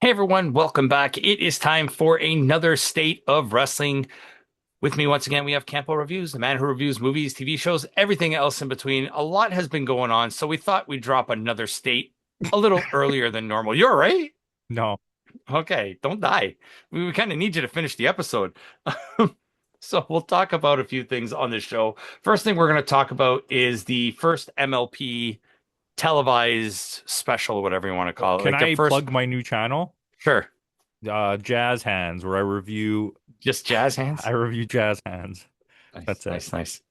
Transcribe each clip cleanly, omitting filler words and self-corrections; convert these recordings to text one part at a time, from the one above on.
Hey everyone, welcome back. It is time for another state of wrestling. With me once again, we have Campo.Reviews, the man who reviews movies, TV shows, everything else in between. A lot has been going on, so we thought we'd drop another state a little earlier than normal. You're all right? No. Okay, don't die. We kind of need you to finish the episode. So we'll talk about a few things on this show. First thing we're going to talk about is the first MLP televised special, whatever you want to call it. Can Like the I first, plug my new channel? sure, Jazz Hands, where just jazz I hands. review jazz hands. Nice, That's it. nice, nice.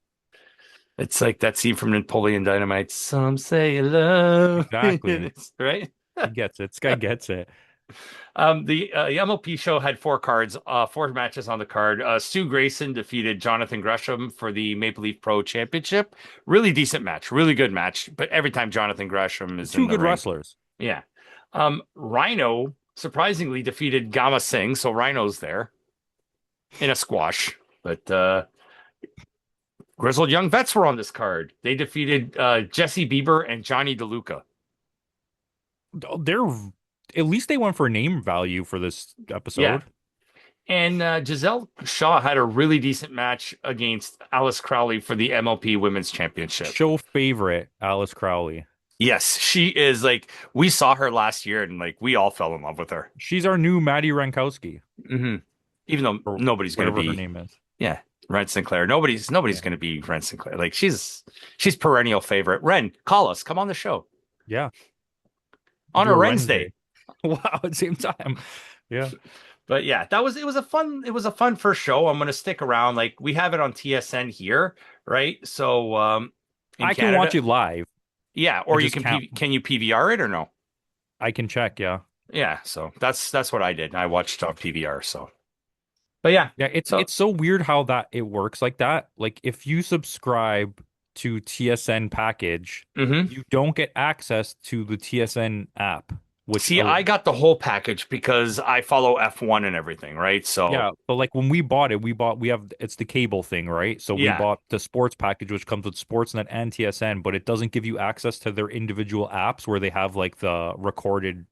It's like that scene from Napoleon Dynamite. Some say love, Exactly. right? He gets it. This guy gets it. The MLP show had four cards, four matches on the card. Stu Grayson defeated Jonathan Gresham for the Maple Leaf Pro Championship. Really decent match, really good match. But every time Jonathan Gresham is in Two the good ring, wrestlers. yeah. Rhino surprisingly defeated Gama Singh, so Rhino's there in a squash. But Grizzled Young Vets were on this card. They defeated Jesse Bieber and Johnny DeLuca. They're at least they went for name value for this Yeah. episode. And Giselle Shaw had a really decent match against Alice Crowley for the MLP Women's Championship. Show favorite, Alice Crowley. Yes, she is like, we saw her last year and like we all fell in love with her. She's our new Maddie Rankowski, hmm Even though or nobody's going to whatever her be, name is. yeah, Ren Sinclair. Nobody's Yeah. going to be Ren Sinclair. Like she's perennial favorite. Ren, call us. Come on the show Yeah. on Do a a Wednesday. Wednesday. Wow, at the same time. Yeah. But yeah, that was it was a fun first show. I'm gonna stick around. Like we have it on TSN here, right? So in I can watch Canada, it live. yeah, I or you just can can't. can you PVR it or no? I can check, yeah. Yeah, so that's what I did. I watched on PVR. So, but yeah, Yeah, so it's so weird how that it works like that. Like if you subscribe to TSN package, hmm you don't get access to the TSN app, which see, I got the whole package because I follow F1 and everything, right? So yeah, but like when we bought it, we have it's the cable thing, right? So we yeah, bought the sports package which comes with Sportsnet and TSN, but it doesn't give you access to their individual apps where they have like the recorded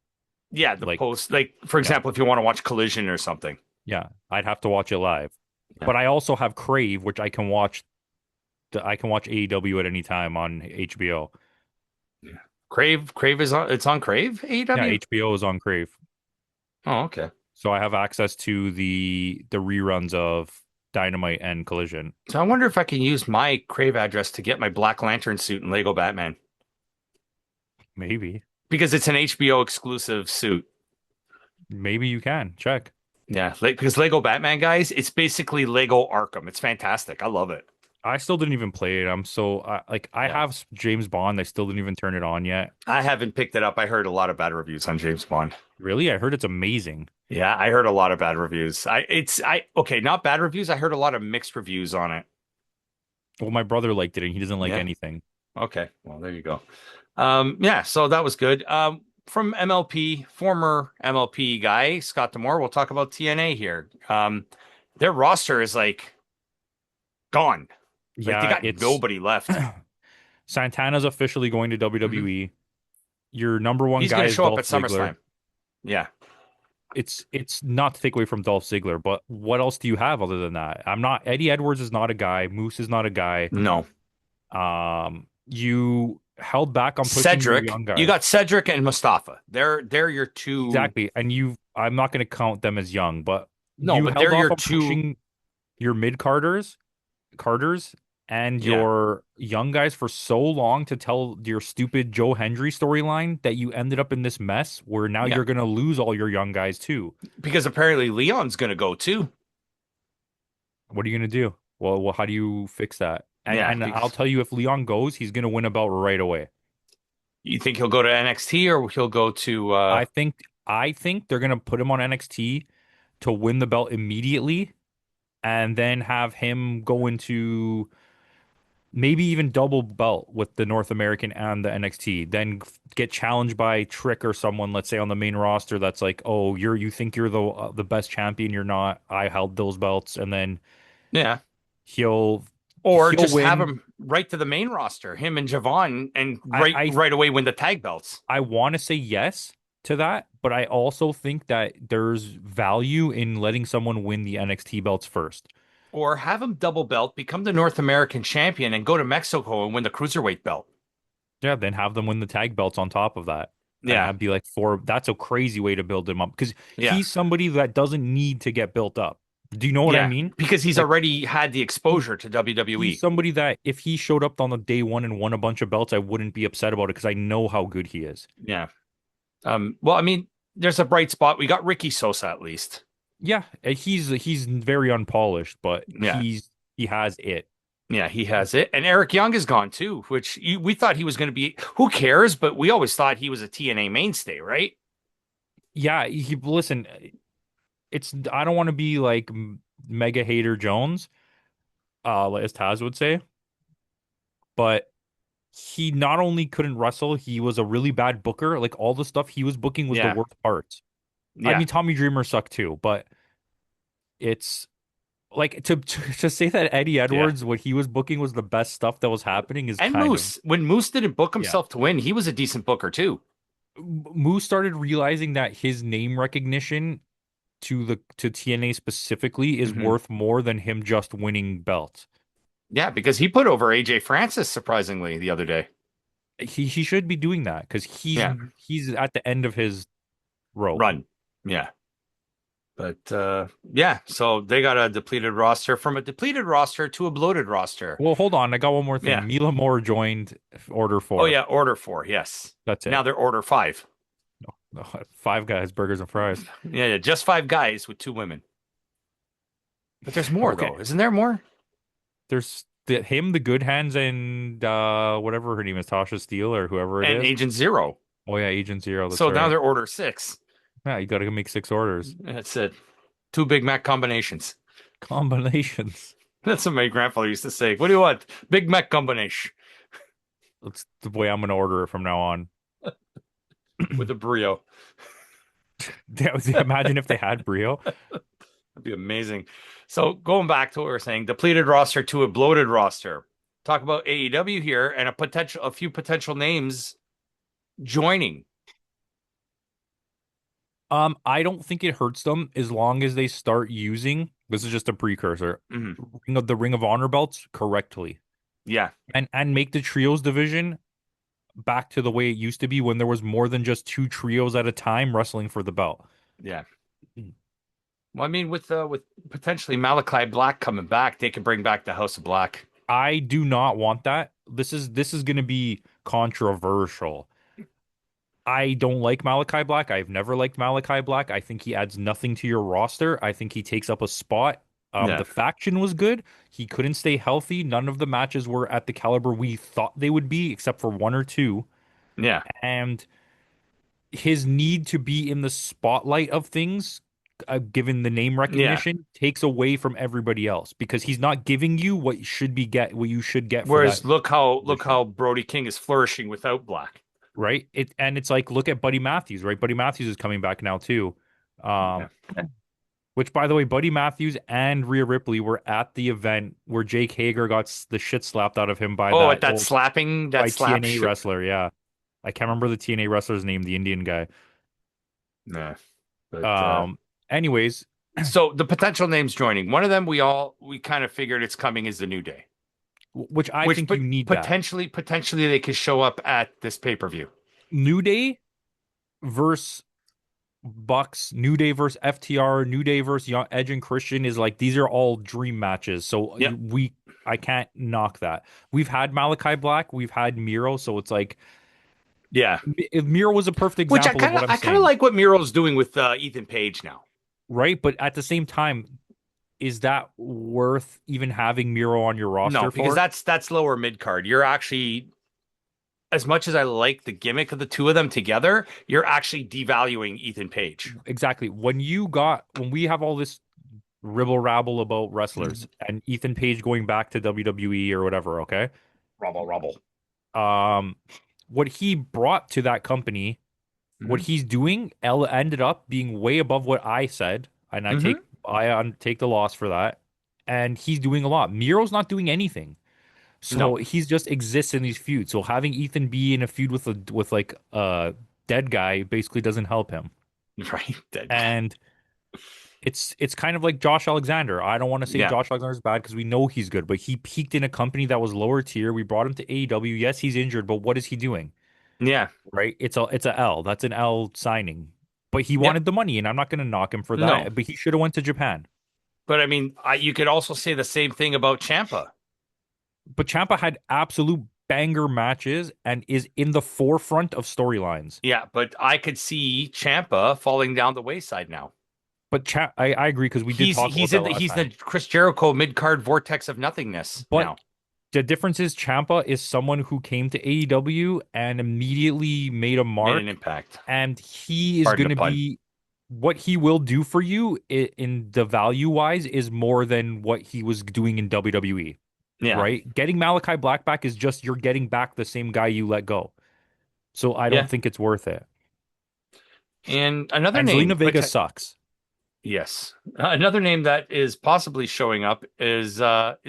yeah, the like post, like for yeah. example, if you want to watch Collision or something, Yeah, I'd have to watch it live. yeah, But I also have Crave, which I can watch AEW at any time on HBO. yeah. Crave is on. It's on Crave Yeah, AEW. HBO is on Crave. Oh, okay. So I have access to the reruns of Dynamite and Collision. So I wonder if I can use my Crave address to get my Black Lantern suit in Lego Batman Maybe. because it's an HBO exclusive suit. Maybe you can. Check. Yeah, like because Lego Batman guys, it's basically Lego Arkham. It's fantastic. I love it. I still didn't even play it. I'm so like I Yeah. have James Bond. I still didn't even turn it on yet. I haven't picked it up. I heard a lot of bad reviews on James Bond. Really? I heard it's amazing. Yeah, I heard a lot of bad reviews. I okay, not bad reviews. I heard a lot of mixed reviews on it. Well, my brother liked it and he doesn't like Yeah. anything. Okay. Well, there you go. Yeah, so that was good. From MLP, former MLP guy, Scott Demore, we'll talk about TNA here. Their roster is like gone. Like they Yeah, got it's nobody left. Santana's officially going to Mhm. WWE. Your number one He's guy gonna is show up Dolph at Ziggler. SummerSlam. Yeah. It's not to take away from Dolph Ziggler, but what else do you have other than that? I'm not Eddie Edwards is not a guy. Moose is not a guy. No. You held back on pushing your Cedric. young You guys. got Cedric and Mustafa. They're your two. Exactly. And I'm not going to count them as young, but No, you but held they're off your on two. pushing your Carters and Yeah. your young guys for so long to tell your stupid Joe Hendry storyline that you ended up in this mess where now Yeah. you're going to lose all your young guys too. Because apparently Leon's gonna go too. What are you going to do? Well, how do you fix that? And Yeah. and I'll tell you, if Leon goes, he's going to win a belt right away. You think he'll go to NXT or he'll go to I think I think they're going to put him on NXT to win the belt immediately and then have him go into maybe even double belt with the North American and the NXT. Then get challenged by Trick or someone, let's say on the main roster that's like, "Oh, you think you're the best champion, you're not. I held those belts." And then yeah. he'll Or he'll just have win. him right to the main roster, him and Javon, and I right I right away win the tag belts. I want to say yes, to that, but I also think that there's value in letting someone win the NXT belts first. Or have him double belt, become the North American champion, and go to Mexico and win the cruiserweight belt. Yeah, then have them win the tag belts on top of that. And Yeah, have be like four. That's a crazy way to build him up because yeah, he's somebody that doesn't need to get built up. Do you know what I yeah. mean? Because he's Like already had the he exposure to he's WWE. somebody that if he showed up on the day one and won a bunch of belts, I wouldn't be upset about it because I know how good he is. Yeah. Well, I mean, there's a bright spot. We got Ricky Sosa at least. Yeah, he's very unpolished, but Yeah. he has it. Yeah, he has it. And Eric Young is gone too, which we thought he was going to be. Who cares? But we always thought he was a TNA mainstay, right? Yeah, he listen, it's I don't want to be like mega hater Jones, as Taz would say, but he not only couldn't wrestle, he was a really bad booker. Like all the stuff he was booking was the Yeah. worst parts. I Yeah. mean, Tommy Dreamer sucked too, but it's like to say that Eddie Yeah. Edwards, what he was booking was the best stuff that was happening is And kind of Moose, when Moose didn't book yeah. himself to win, he was a decent booker too. Moose started realizing that his name recognition to TNA specifically is Hmm. worth more than him just winning belts. Yeah, because he put over AJ Francis surprisingly the other day. He should be doing that because Yeah. he's at the end of his rope. Run. Yeah. But yeah, so they got a depleted roster from a depleted roster to a bloated roster. Well, hold on, I got one more Yeah. thing. Mila Moore joined Order Oh 4. yeah, order four. Yes. That's Now it. they're order five. No, Five Guys burgers and fries. Yeah, yeah, just five guys with two women. But there's more Okay. though, isn't there more? There's the Good Hands, and whatever her name is, Tasha Steele or whoever it And is. Agent Zero. Oh yeah, Agent Zero. That's So now right. they're order six. Yeah, you got to make 6 orders. That's it. Two Big Mac combinations. Combinations. That's what my grandfather used to say. What do you want? Big Mac combination That's the way I'm gonna order it from now on. with a brio. Imagine if they had Brio. That'd be amazing. So going back to what we were saying, depleted roster to a bloated roster. Talk about AEW here and a few potential names joining. I don't think it hurts them as long as they start using, this is just a precursor, Mhm. the Ring of Honor belts correctly. Yeah, And make the trios division back to the way it used to be when there was more than just two trios at a time wrestling for the belt. yeah. Well, I mean, with potentially Malachi Black coming back, they could bring back the House of Black. I do not want that. This is going to be controversial. I don't like Malachi Black. I've never liked Malachi Black. I think he adds nothing to your roster. I think he takes up a spot. Yeah, The faction was good. He couldn't stay healthy. None of the matches were at the caliber we thought they would be, except for one or two. yeah, And his need to be in the spotlight of things, given the name yeah. recognition, takes away from everybody else because he's not giving you what you should get for that Whereas look how position. Brody King is flourishing without Black. Right? It's like look at Buddy Matthews, right? Buddy Matthews is coming back now too. Yeah. Um, which by the way, Buddy Matthews and Rhea Ripley were at the event where Jake Hager got the shit slapped out of him by Oh, at that that old slapping, that by slap TNA show. wrestler. Yeah, I can't remember the TNA wrestler's name, the Indian guy. Nah, but Um, anyways, so the potential names joining. One of them we kind of figured it's coming is the New Day, which I which think but you need that. potentially they could show up at this pay-per-view. New Day versus Bucks, New Day versus FTR, New Day versus Edge and Christian is like these are all dream matches. So Yep. I can't knock that. We've had Malachi Black, we've had Miro, so it's like Yeah. if Miro was a perfect Which example of what I'm I kind of saying, like what Miro's doing with Ethan Page now. right? But at the same time, is that worth even having Miro on your No, roster because for? that's lower mid card. You're actually, as much as I like the gimmick of the two of them together, you're actually devaluing Ethan Page. Exactly. When we have all this ribble rabble about wrestlers and Ethan Page going back to WWE or whatever, okay? Rubble, rubble. Um, what he brought to that company, what Hmm. he's doing, ended up being way above what I said, and Hmm. take the loss for that. And he's doing a lot. Miro's not doing anything, so No. he's just exists in these feuds. So having Ethan be in a feud with like dead guy basically doesn't help him. Right. Dead guy. And it's kind of like Josh Alexander. I don't want to say Yeah. Josh Alexander's bad because we know he's good, but he peaked in a company that was lower tier. We brought him to AEW. Yes, he's injured, but what is he doing? Yeah. Right? It's a L. That's an L signing. But he Yep. wanted the money, and I'm not going to knock him for No. that. But he should have went to Japan. But I mean, you could also say the same thing about Champa. But Champa had absolute banger matches and is in the forefront of storylines. Yeah, but I could see Champa falling down the wayside now. But I agree because we did He's talk about he's that in last he's the time. Chris Jericho mid card vortex of nothingness But now. the difference is Champa is someone who came to AEW and immediately made a Made an mark, impact. and he is Pardon going the to pun. be what he will do for you in the value wise is more than what he was doing in WWE, Yeah, right? Getting Malachi Black back is just you're getting back the same guy you let go. So I don't yeah. think it's worth it. And another Angelina name, Vega sucks. yes, another name that is possibly showing up is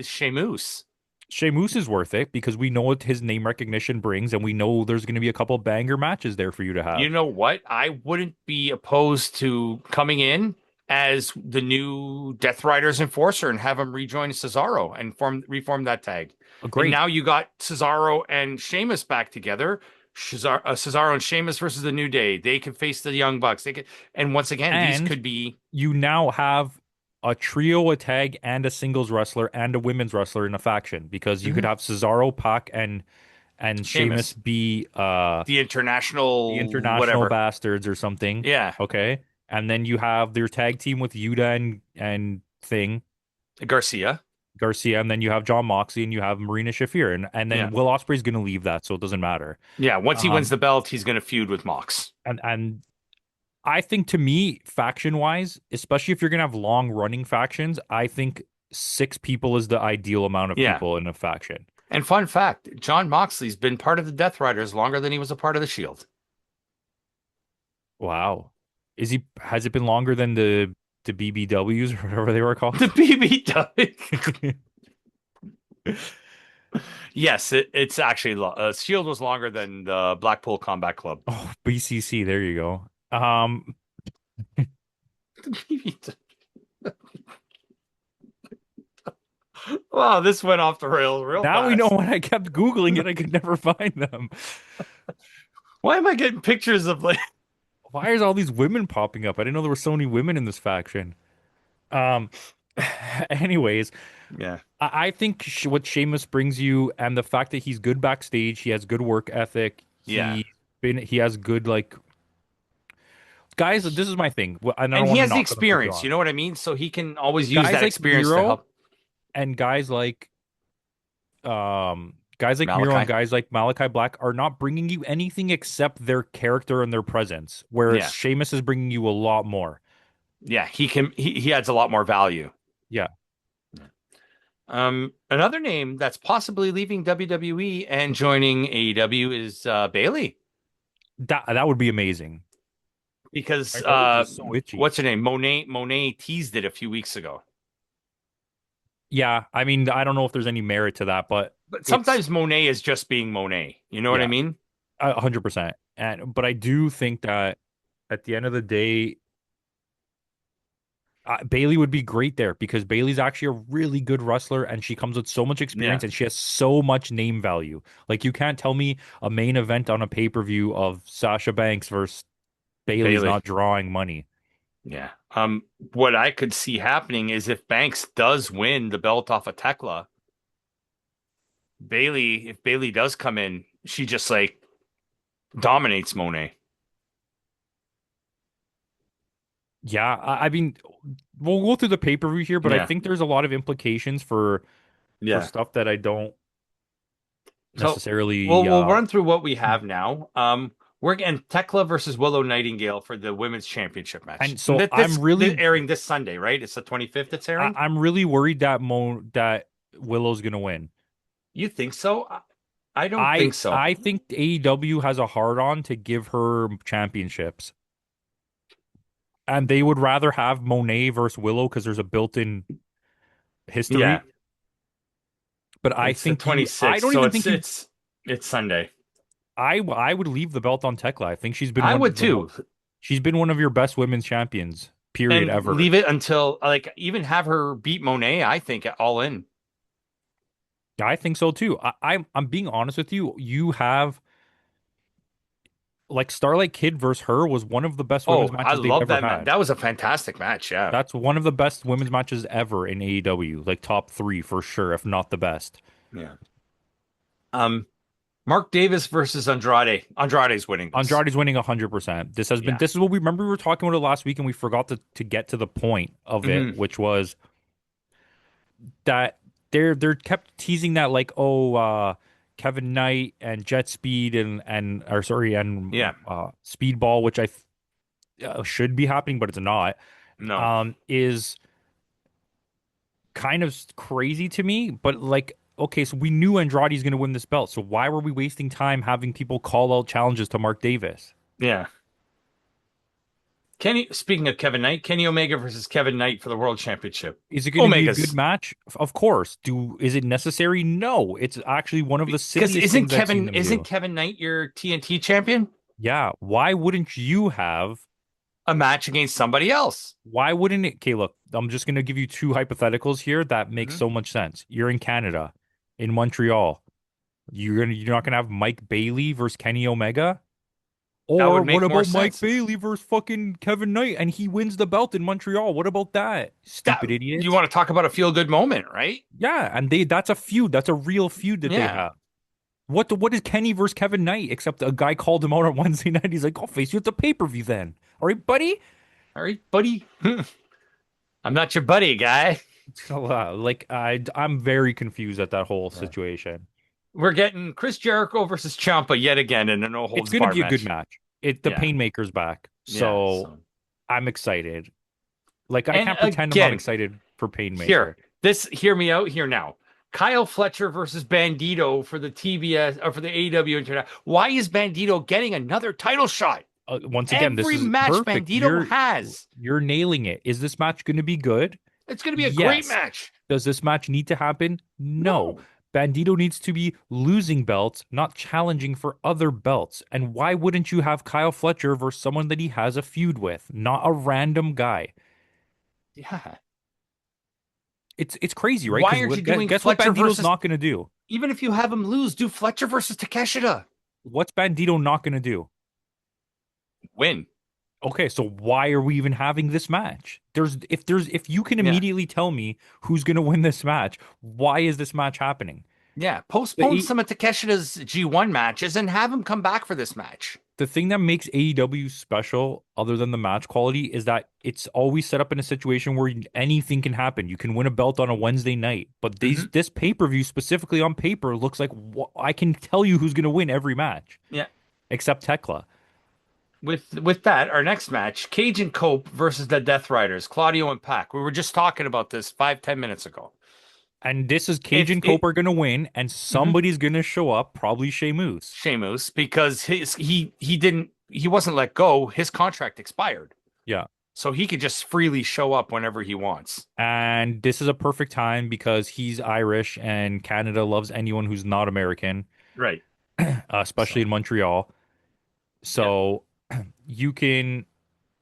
Sheamus. Sheamus is worth it because we know what his name recognition brings, and we know there's going to be a couple banger matches there for you to You have. know what? I wouldn't be opposed to coming in as the new Death Riders enforcer and have him rejoin Cesaro and reform that tag. And Great. now you got Cesaro and Sheamus back together. Cesaro and Sheamus versus the New Day. They can face the Young Bucks. They could, and once again, these And could be you now have a trio, a tag, and a singles wrestler and a women's wrestler in a faction because you could Mhm. have Cesaro, Pac, and Sheamus Sheamus, be the the international international whatever. bastards or something. Yeah, Okay. And then you have their tag team with Yuta and Thing, Garcia. Garcia, and then you have John Moxley and you have Marina Shafir. And then Yeah, Will Ospreay's gonna leave that, so it doesn't matter. yeah. Once he wins Um the belt, he's going to feud with Mox. and I think to me, faction wise, especially if you're gonna have long running factions, I think 6 people is the ideal amount of Yeah. people in a faction. And fun fact, John Moxley's been part of the Death Riders longer than he was a part of the Shield. Wow. Has it been longer than the BBWs or whatever they were The called? BBW. Yes, it's actually Shield was longer than the Blackpool Combat Club. Oh, BCC, there you go. Wow, this went off the rails real Now we know fast. when I kept Googling it, I could never find them. Why am I getting pictures of like? Why is all these women popping up? I didn't know there were so many women in this faction. Um, anyways, Yeah, I think what Sheamus brings you and the fact that he's good backstage, he has good work ethic, yeah, he has good like guys. This is my thing, and I and don't he want to has the knock on him for experience. John. You know what I mean? So he can always use Guys that like experience to Miro help and guys like Miro and Malachi. guys like Malachi Black are not bringing you anything except their character and their presence, whereas Yeah, Sheamus is bringing you a lot more. yeah, he can. He adds a lot more value. Yeah, Another name that's possibly leaving WWE and joining AEW is Bailey that would be amazing. My because nose is so itchy. what's her name? Monet teased it a few weeks ago. Yeah, I mean, I don't know if there's any merit to that, but But it's sometimes Monet is just being Monet. You know what I yeah, mean? 100%. And but I do think that at the end of the day, Bailey would be great there because Bailey's actually a really good wrestler and she comes with so much Yeah, experience and she has so much name value. Like you can't tell me a main event on a pay-per-view of Sasha Banks versus Bailey's Bailey. not drawing money. Yeah. What I could see happening is if Banks does win the belt off of Tekla, if Bailey does come in, she just like dominates Monet. Yeah, I mean, we'll go through the pay-per-view here, but I Yeah. think there's a lot of implications for Yeah. stuff that I don't So we'll necessarily run through what we have now. We're getting Tekla versus Willow Nightingale for the women's championship match. and And so this airing this Sunday, right? It's the 25th it's airing. I'm really worried that that Willow's gonna win. You think so? I don't think so. I think AEW has a hard on to give her championships. And they would rather have Monet versus Willow because there's a built-in Yeah, history. But it's the I 26th, don't so even think you it's Sunday. I would leave the belt on Tekla. I think I would too. she's been one of your best women's champions, period, And ever. leave it until like even have her beat Monet, I think, all in. I think so too. I'm being honest with you. You have like Starlight Kid versus her was one of the best women's Oh, I matches they've love ever that match. had. That was a fantastic match. Yeah. That's one of the best women's matches ever in AEW, like top three for sure, if not the best. Yeah. Um, Mark Davis versus Andrade. Andrade's winning this. Andrade's winning 100%. Yeah. This is what we remember we were talking about it last week and we forgot to get to the point of it, Hmm. which was that they're kept teasing that like Kevin Knight and Jet Speed and or sorry and Yeah. Speedball, which should be happening, but it's not, No. is kind of crazy to me. But like, okay, so we knew Andrade's going to win this belt, so why were we wasting time having people call out challenges to Mark Davis? Yeah. Speaking of Kevin Knight, Kenny Omega versus Kevin Knight for the World Championship. Is it going to be a good Omega's match? Of course. Is it necessary? No. It's actually one of the because silliest things I've seen them Isn't do. Kevin Knight your TNT champion? Yeah. Why wouldn't you have? A match against somebody else. Why wouldn't it? Okay, look, I'm just going to give you two hypotheticals here that make Hmm. so much sense. You're in Canada, in Montreal. You're not gonna have Mike Bailey versus Kenny Omega? That Or would what make more about Mike sense. Bailey versus fucking Kevin Knight and he wins the belt in Montreal? What about that? That Stupid you idiots. want to talk about a feel good moment, right? Yeah, and that's a feud. That's a real feud that they Yeah. have. What is Kenny versus Kevin Knight? Except a guy called him out on Wednesday night. He's like, I'll face you at the pay-per-view then. All right, buddy? All right, buddy. I'm not your buddy, guy. So, I'm very confused at that whole Yeah. situation. We're getting Chris Jericho versus Ciampa yet again in a no It's holds gonna bar be a good match. match. The Yeah. Painmaker's back. Yeah. So So I'm excited. Like I and can't pretend I'm not again, excited for here, Painmaker. hear me out here now. Kyle Fletcher versus Bandito for the TBS or for the AEW Internet. Why is Bandito getting another title shot? Once again, this Every is match perfect. Bandito has. You're nailing it. Is this match going to be good? It's going to be a great Yes. match. Does this match need to happen? No. No. Bandito needs to be losing belts, not challenging for other belts. And why wouldn't you have Kyle Fletcher versus someone that he has a feud with, not a random guy? Yeah. It's crazy, right? Why Because aren't you doing guess what Fletcher Bandito's versus not going to do? even if you have him lose, do Fletcher versus Takeshita. What's Bandito not going to do? Win. Okay, so why are we even having this match? If you can Yeah. immediately tell me who's going to win this match, why is this match happening? Yeah. The Postpone some of Takeshita's G1 matches and have him come back for this match. the thing that makes AEW special, other than the match quality, is that it's always set up in a situation where anything can happen. You can win a belt on a Wednesday night, but Mhm. this pay-per-view specifically on paper looks like I can tell you who's going to win every match, Yeah. except Tekla. With that, our next match, Cage and Cope versus the Death Riders, Claudio and Pac. We were just talking about this 5, 10 minutes ago. And this is Cage If and it Cope are going to win, and Mhm. somebody's going to show up, probably Sheamus. Sheamus, because he wasn't let go. His contract expired. Yeah. So he could just freely show up whenever he wants. And this is a perfect time because he's Irish and Canada loves anyone who's not American, Right. especially So in Montreal. yeah. So you can,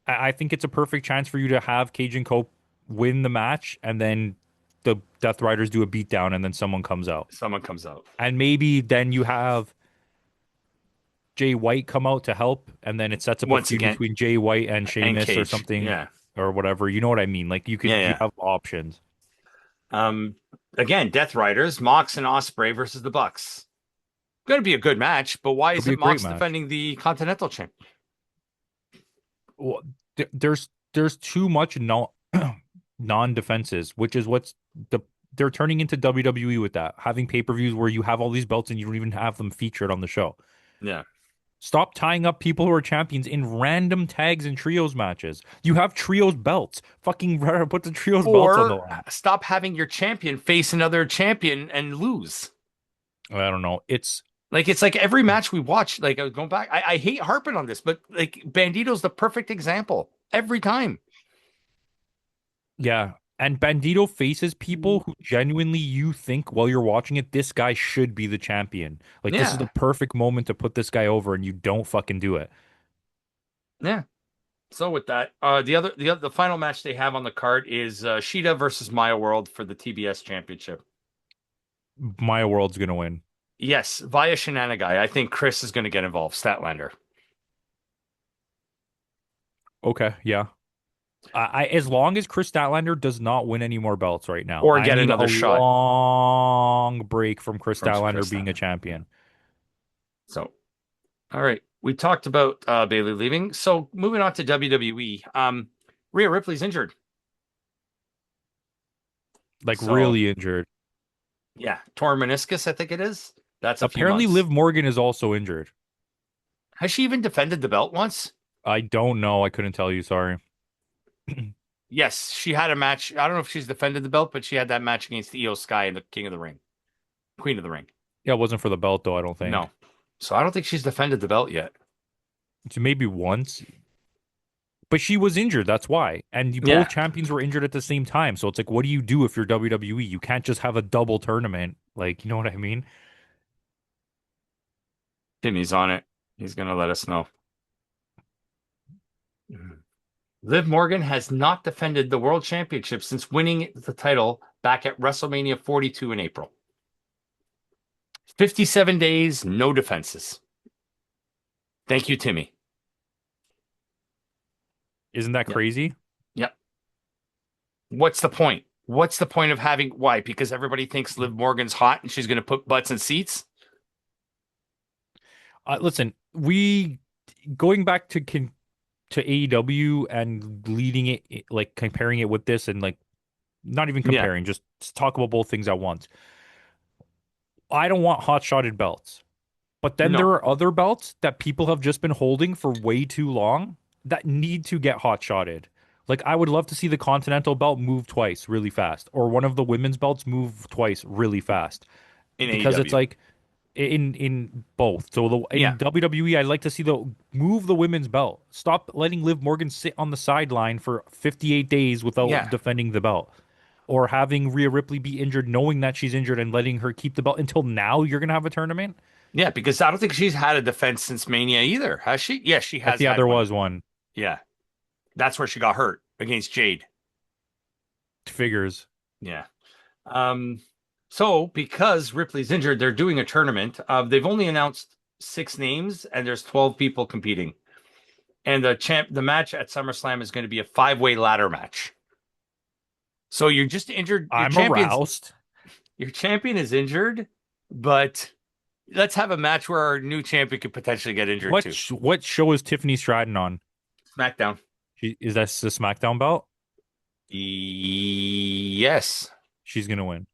I think it's a perfect chance for you to have Cage and Cope win the match and then the Death Riders do a beatdown and then someone comes out. Someone comes out. And maybe then you have Jay White come out to help and then it sets up a Once feud again. between Jay White and And Sheamus or Cage. something Yeah. or whatever. You know what I mean? Like Yeah, you yeah. have options. Um, again, Death Riders, Mox and Osprey versus the Bucks. Going to be a good match, but why It'll be a isn't great Mox match. defending the Continental Champ? Well, there's too much non-defenses, which is they're turning into WWE with that, having pay-per-views where you have all these belts and you don't even have them featured on the show. Yeah. Stop tying up people who are champions in random tags and trios matches. You have trios belts. Fucking put the trios belts on the Or line. stop having your champion face another champion and lose. I don't know. It's like every match we watch, like I was going back, I hate harping on this, but like Bandito's the perfect example every time. Yeah. And Bandito faces people who genuinely you think while you're watching it, this guy should be the champion. Like this is the Yeah, perfect moment to put this guy over, and you don't fucking do it. yeah. So with that, the final match they have on the card is Shida versus Maya World for the TBS Championship. Maya World's gonna win. Yes, via Shenanigai. I think Chris is going to get involved. Statlander Okay, yeah. As long as Chris Statlander does not win any more belts right now, or I get need a another shot long break from Chris from Statlander Chris being a Statlander. champion. So, all right, we talked about Bailey leaving. So moving on to WWE. Rhea Ripley's injured. Like So really injured. yeah, torn meniscus, I think it is. That's a few Apparently, months. Liv Morgan is also injured. Has she even defended the belt once? I don't know. I couldn't tell you. Sorry. Yes, she had a match. I don't know if she's defended the belt, but she had that match against Io Sky and the King of the Ring, Queen of the Ring. Yeah, it wasn't for the belt though, I don't think. No. So I don't think she's defended the belt yet. So maybe once. But she was injured, that's why. And both Yeah. champions were injured at the same time. So it's like, what do you do if you're WWE? You can't just have a double tournament. Like, you know what I mean? Timmy's on it. He's going to let us know. Liv Morgan has not defended the world championship since winning the title back at WrestleMania 42 in April. 57 days, no defenses. Thank you, Timmy. Isn't that Yep. crazy? Yep. What's the point? What's the point of having why? Because everybody thinks Liv Morgan's hot and she's going to put butts in seats? Listen, we going back to AEW and leading it, like comparing it with this and like not even Yeah. comparing, just talk about both things at once. I don't want hot-shotted belts. But then there No. are other belts that people have just been holding for way too long that need to get hot-shotted. Like I would love to see the Continental belt move twice really fast, or one of the women's belts move twice really fast. In Because it's AEW. like in both. So Yeah. in WWE, I'd like to see the move the women's belt. Stop letting Liv Morgan sit on the sideline for 58 days without Yeah. defending the belt. Or having Rhea Ripley be injured, knowing that she's injured and letting her keep the belt until now you're gonna have a tournament? Yeah, because I don't think she's had a defense since Mania either, has she? Yes, she has Yeah, had there one. was one. Yeah. That's where she got hurt against Jade. Figures. Yeah. Um, so because Ripley's injured, they're doing a tournament. They've only announced 6 names, and there's 12 people competing. And the match at SummerSlam is going to be a 5-way ladder match. So you're just injured. I'm aroused. Your champion is injured, but let's have a match where our new champion could potentially get injured too. What show is Tiffany Stratton on? SmackDown. Is that the SmackDown belt? Yes. She's gonna win.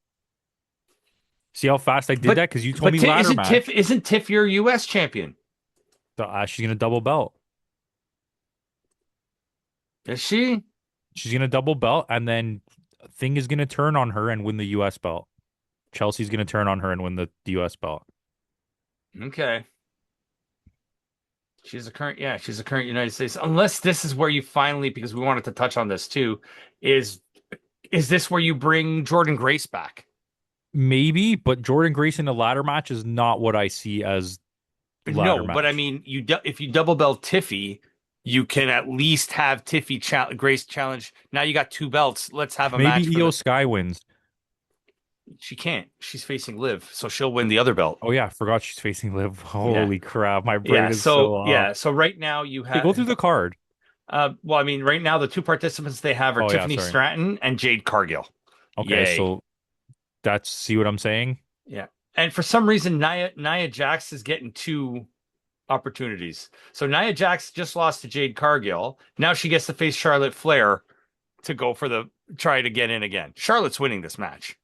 See how fast I did that? Because you told me But ladder match. Isn't Tiff your US champion? So, she's gonna double belt. Is she? She's gonna double belt, and then Thing is gonna turn on her and win the US belt. Chelsea's gonna turn on her and win the US belt. Okay. She's a current United States. Unless this is where you finally, because we wanted to touch on this too, is this where you bring Jordan Grace back? Maybe, but Jordan Grace in a ladder match is not what I see as ladder No, match. but I mean, if you double belt Tiffy, you can at least have Grace challenge. Now you got 2 belts. Let's have a match. Maybe Io Sky wins. She can't. She's facing Liv, so she'll win the other belt. Oh yeah, I forgot she's facing Liv. Holy crap, my brain Yeah. is so off. Yeah. So right now you Hey, go through the card. well, I mean, right now the 2 participants they have are Tiffany Stratton and Jade Cargill. Okay, Yay. so see what I'm saying? Yeah. And for some reason, Nia Jax is getting 2 opportunities. So Nia Jax just lost to Jade Cargill. Now she gets to face Charlotte Flair to go for try to get in again. Charlotte's winning this match.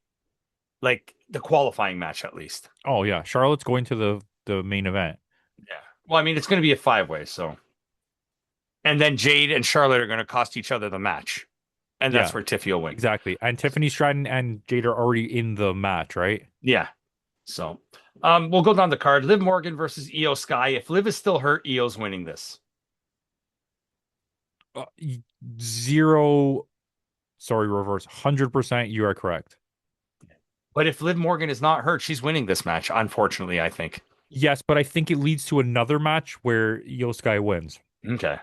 Like the qualifying match, at least. Oh yeah, Charlotte's going to the main event. Yeah. Well, I mean, it's going to be a 5-way, so. And then Jade and Charlotte are going to cost each other the match. And that's where Tiffy will win. Exactly. And Tiffany Stratton and Jade are already in the match, right? Yeah. So we'll go down the card. Liv Morgan versus Io Sky. If Liv is still hurt, Io's winning this. Zero Sorry, reverse. 100% you are correct. But if Liv Morgan is not hurt, she's winning this match, unfortunately, I think. Yes, but I think it leads to another match where Io Sky wins. Okay.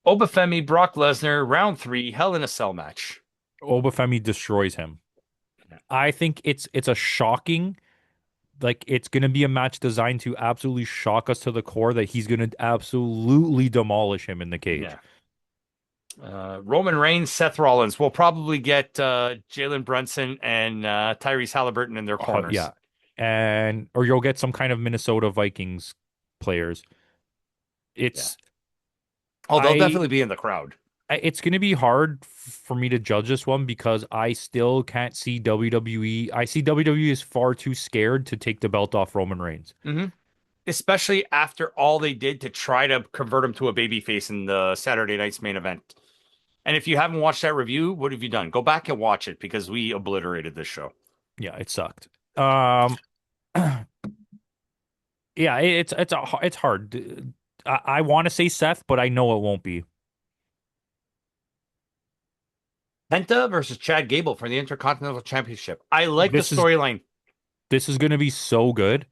Obafemi, Brock Lesnar, round three, Hell in a Cell match. Obafemi destroys him. I think it's a shocking, like it's gonna be a match designed to absolutely shock us to the core that he's gonna absolutely demolish him in the cage. Yeah. Roman Reigns, Seth Rollins. We'll probably get Jalen Brunson and Tyrese Halliburton in their corners. Yeah. And or you'll get some kind of Minnesota Vikings players. Yeah. It's Oh, they'll I definitely be in the crowd. it's going to be hard for me to judge this one because I still can't see WWE. I see WWE is far too scared to take the belt off Roman Reigns. Hmm. Especially after all they did to try to convert him to a babyface in the Saturday night's main event. And if you haven't watched that review, what have you done? Go back and watch it because we obliterated this show. Yeah, it sucked. Um, yeah, it's hard. I want to say Seth, but I know it won't be. Penta versus Chad Gable for the Intercontinental Championship. I like the This is storyline. this is going to be so good.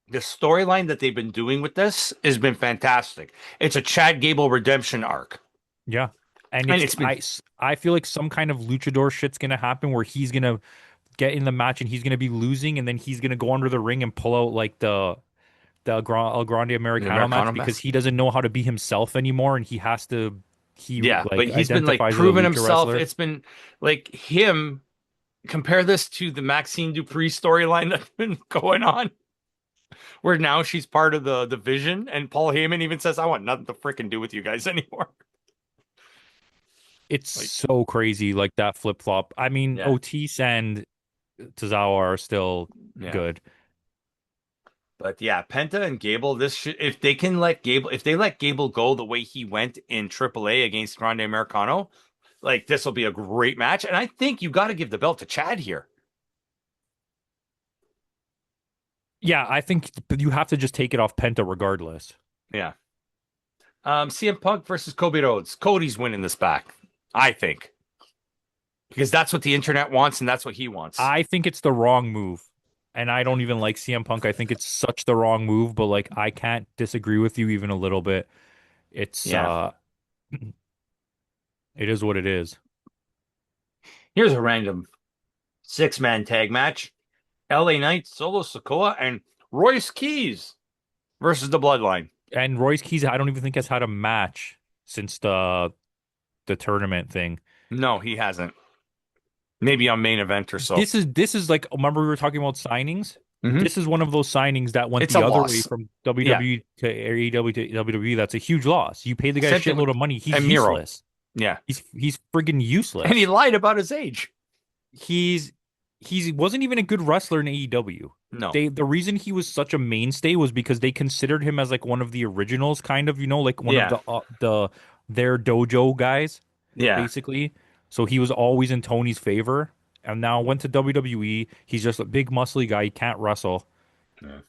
The storyline that they've been doing with this has been fantastic. It's a Chad Gable redemption arc. Yeah. And And it's been, I feel like some kind of luchador shit's gonna happen where he's gonna get in the match and he's gonna be losing and then he's gonna go under the ring and pull out like the El Grande the Americano match Americano because best. he doesn't know how to be himself anymore and he Yeah, but like he's been like identifies as a proving lucha himself. wrestler. It's been like him. Compare this to the Maxine Dupree storyline that's been going on, where now she's part of the Vision, and Paul Heyman even says, "I want nothing to freaking do with you guys anymore." It's Like, so crazy like that flip flop. I mean, yeah, Otis and Tozawa are still yeah. good. But yeah, Penta and Gable, this should if they can let Gable if they let Gable go the way he went in AAA against Grande Americano, like this will be a great match. And I think you got to give the belt to Chad here. Yeah, I think you have to just take it off Penta regardless. Yeah. CM Punk versus Cody Rhodes. Cody's winning this back, I think, because that's what the internet wants and that's what he wants. I think it's the wrong move. And I don't even like CM Punk. I think it's such the wrong move, but like I can't disagree with you even a little bit. It's Yeah. it is what it is. Here's a random six-man tag match. LA Knight, Solo Sikoa, and Royce Keys versus the Bloodline. And Royce Keys, I don't even think has had a match since the tournament thing. No, he hasn't. Maybe on main event or so. This is like remember we were talking about signings? Hmm. This is one of those signings that went It's the a other way loss. from Yeah. WWE to AEW to WWE. That's a huge loss. You pay the guy a Same thing with shitload of money. He's and Miro. useless. Yeah. He's friggin' And he useless. lied about his age. He's he wasn't even a good wrestler in AEW. No. The reason he was such a mainstay was because they considered him as like one of the originals, kind of, like one of Yeah. the their dojo guys, Yeah. basically. So he was always in Tony's favor. And now went to WWE. He's just a big muscly guy. He can't wrestle. Yeah.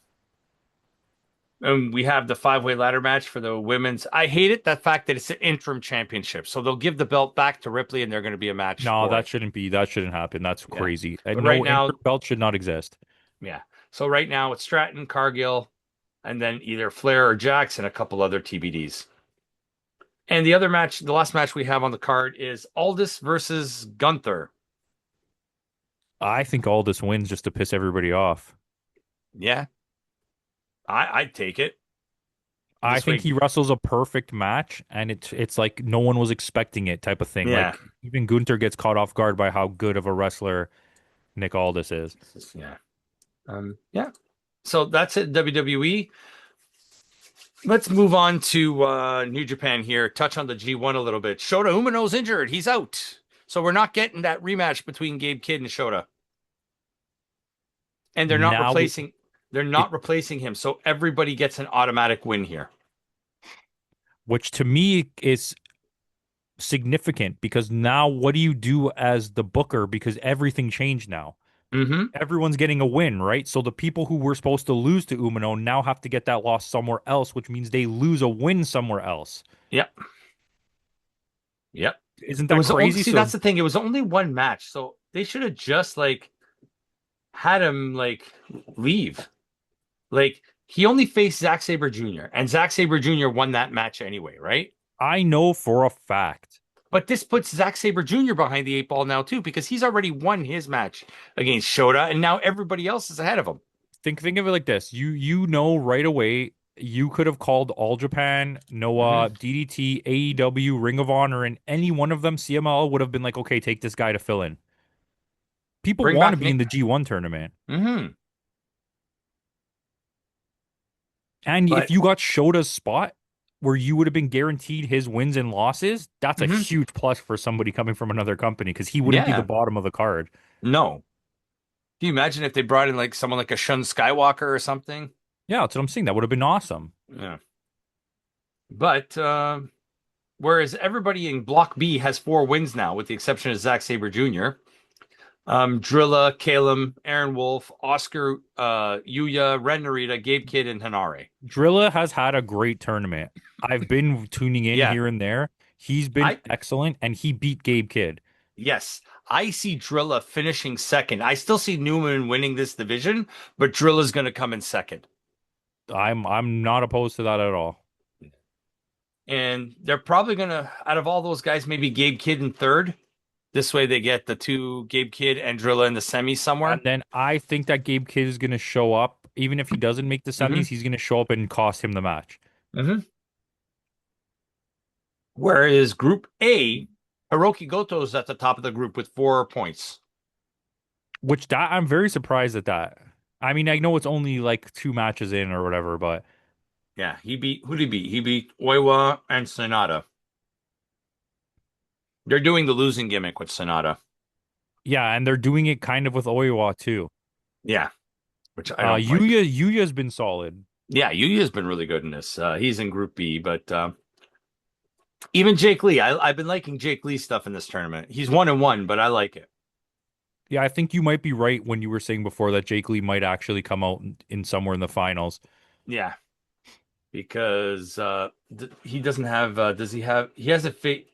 And we have the five-way ladder match for the women's. I hate it, that fact that it's an interim championship. So they'll give the belt back to Ripley and they're going to be a match No, for that it. shouldn't be. That shouldn't happen. That's Yeah. crazy. But And right no now, interim belt should not exist. yeah. So right now it's Stratton, Cargill, and then either Flair or Jax and a couple other TBDs. And the other match, the last match we have on the card is Aldis versus Gunther. I think all this wins just to piss everybody off. Yeah, I'd take it. I This think way, he wrestles a perfect match, and it's like no one was expecting it type of thing. yeah, Like even Gunther gets caught off guard by how good of a wrestler Nick Aldis is. yeah, yeah. So that's it, WWE. Let's move on to New Japan here. Touch on the G1 a little bit. Shota Umino's injured. He's out. So we're not getting that rematch between Gabe Kidd and Shota. And Now they're it, not replacing him. So everybody gets an automatic win here. which to me is significant because now what do you do as the booker? Because everything changed now. Mm-hmm. Everyone's getting a win, right? So the people who were supposed to lose to Umino now have to get that loss somewhere else, which means they lose a win somewhere else. Yep. Yep. Isn't It that was only, crazy? see, that's So the thing. It was only one match, so they should have just like had him like leave. Like he only faced Zack Sabre Jr. and Zack Sabre Jr. won that match anyway, right? I know for a fact. But this puts Zack Sabre Jr. behind the eight ball now too, because he's already won his match against Shota, and now everybody else is ahead of him. Think of it like this. You know right away you could have called All Japan, Hmm. Noah, DDT, AEW, Ring of Honor, and any one of them, CML would have been like, okay, take this guy to fill in. People Bring want to back be in Nick. the G1 tournament. Hmm. And if But you got Shota's spot where you would have been guaranteed his wins and losses, that's a hmm huge plus for somebody coming from another company because he wouldn't be the yeah, bottom of the card. no. Can you imagine if they brought in like someone like a Shun Skywalker or something? Yeah, that's what I'm saying. That would have been awesome. Yeah. But whereas everybody in Block B has 4 wins now, with the exception of Zack Sabre Jr. Drilla, Kalem, Aaron Wolf, Oscar, Yuya, Ren Narita, Gabe Kidd, and Hanare. Drilla has had a great tournament. I've been tuning in Yeah, here and there. He's been I excellent, and he beat Gabe Kidd. yes, I see Drilla finishing second. I still see Newman winning this division, but Drilla's going to come in second. I'm not opposed to that at all. And they're probably going to, out of all those guys, maybe Gabe Kidd in third. This way they get the two Gabe Kidd and Drilla in the semis And somewhere. then I think that Gabe Kidd is going to show up, even if he doesn't make the semis, Hmm. he's going to show up and cost him the match. Hmm. Whereas Group A, Hiroki Goto's at the top of the group with 4 points. Which that I'm very surprised at that. I mean, I know it's only like 2 matches in or whatever, but Yeah, he beat, who did he beat? He beat Oiwa and Sonata. They're doing the losing gimmick with Sonata. yeah, and they're doing it kind of with Oiwa too. Yeah, which I don't like. Yuya's been solid. Yeah, Yuya's been really good in this. He's in Group B, but even Jake Lee, I've been liking Jake Lee stuff in this tournament. He's 1-1, but I like it. Yeah, I think you might be right when you were saying before that Jake Lee might actually come out in somewhere in the finals. Yeah, because he doesn't have. Does he have? He has a fate.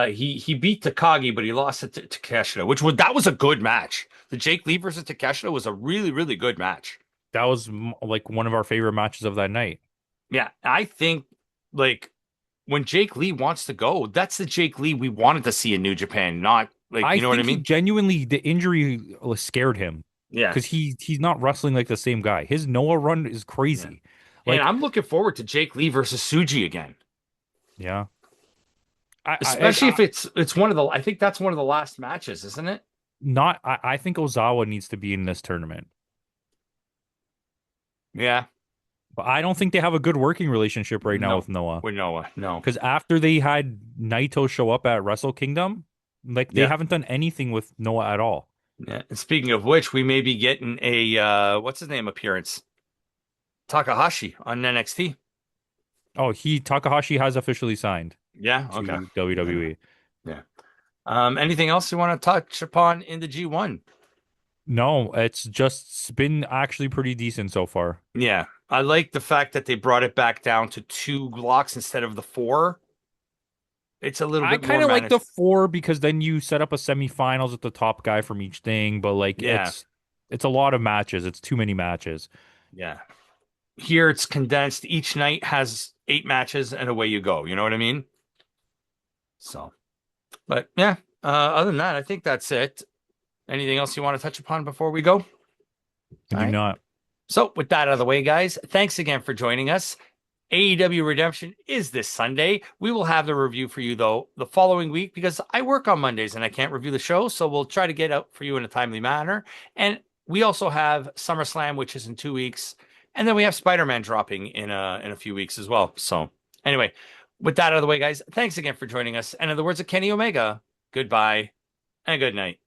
He beat Takagi, but he lost it to Takeshita, which was that was a good match. The Jake Lee versus Takeshita was a really really good match. That was like one of our favorite matches of that night. Yeah, I think like when Jake Lee wants to go, that's the Jake Lee we wanted to see in New Japan, not like I you know what I think he mean? genuinely the injury scared him Yeah, because he's not wrestling like the same guy. His Noah run is yeah. crazy. And Like, I'm looking forward to Jake Lee versus Suji again, yeah, I, I, especially I if it's one of the. I think that's one of the last matches, isn't it? not. I think Ozawa needs to be in this tournament, Yeah. but I don't think they have a good working relationship right now No, with Noah. with Noah. No. Because after they had Naito show up at Wrestle Kingdom, like they Yeah. haven't done anything with Noah at all. Yeah. And speaking of which, we may be getting a what's his name appearance, Takahashi on NXT. Oh, he Takahashi has officially signed Yeah. Okay. to WWE. Yeah. Anything else you want to touch upon in the G1? No, it's just been actually pretty decent so far. Yeah. I like the fact that they brought it back down to 2 blocks instead of the 4. It's a little I bit more kind of like the managed. 4 because then you set up a semifinals with the top guy from each thing, but like Yeah. it's a lot of matches. It's too many matches. Yeah. Here it's condensed. Each night has 8 matches and away you go. You know what I mean? So, but yeah, other than that, I think that's it. Anything else you want to touch upon before we go? All I do right. not. So, with that out of the way, guys, thanks again for joining us. AEW Redemption is this Sunday. We will have the review for you, though, the following week because I work on Mondays and I can't review the show. So, we'll try to get out for you in a timely manner. And we also have SummerSlam, which is in 2 weeks. And then we have Spider-Man dropping in a few weeks as well. So, anyway, with that out of the way, guys, thanks again for joining us. And in the words of Kenny Omega, goodbye and good night.